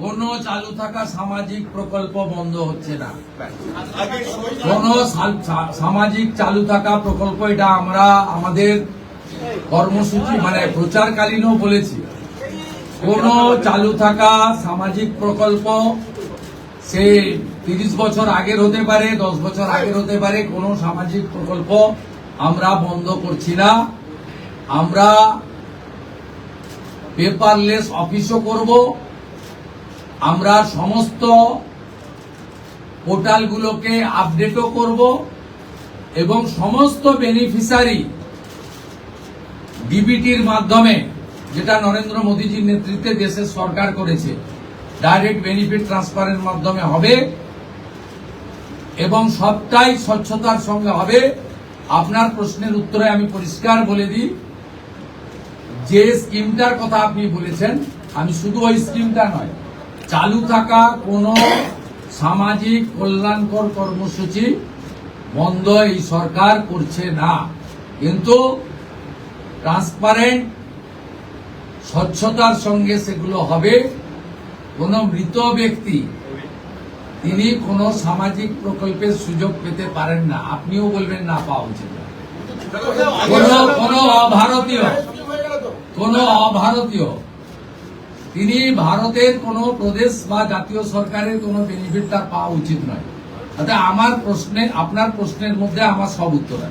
কোন চালু থাকা সামাজিক প্রকল্প বন্ধ হচ্ছে না। কোন সামাজিক চালু থাকা প্রকল্প, এটা আমরা আমাদের কর্মসূচি মানে প্রচারকালীনও বলেছি, কোন চালু থাকা সামাজিক প্রকল্প সে 30 বছর আগের হতে পারে, 10 বছর আগের হতে পারে, কোন সামাজিক প্রকল্প আমরা বন্ধ করছি না। আমরা পেপারলেস অফিসও করব, আমরা সমস্ত পোর্টালগুলোকে আপডেটও করব এবং সমস্ত বেনিফিশিয়ারি ডিবিটির মাধ্যমে, যেটা নরেন্দ্র মোদীজির নেতৃত্বে দেশের সরকার করেছে, ডাইরেক্ট বেনিফিট ট্রান্সফারের মাধ্যমে হবে এবং সবটাই স্বচ্ছতার সঙ্গে হবে। আপনার প্রশ্নের উত্তরে আমি পরিষ্কার বলে দিই, যে স্কিমটার কথা আপনি বলেছেন, আমি শুধু ওই স্কিমটা নয়, চালু থাকা কোন সামাজিক কল্যাণকর কর্মসূচি বন্ধ এই সরকার করছে না, কিন্তু ট্রান্সপারেন্ট স্বচ্ছতার সঙ্গে সেগুলো হবে। কোন মৃত ব্যক্তি তিনি কোন সামাজিক প্রকল্পের সুযোগ পেতে পারেন না, আপনিও বলবেন না পাওয়া উচিত। কোন অভারতীয় তিনি ভারতের কোন প্রদেশ বা জাতীয় সরকারের কোন বেনিফিট তার পাওয়া উচিত নয়। অর্থাৎ আমার প্রশ্নে, আপনার প্রশ্নের মধ্যে আমার সব উত্তর আছে।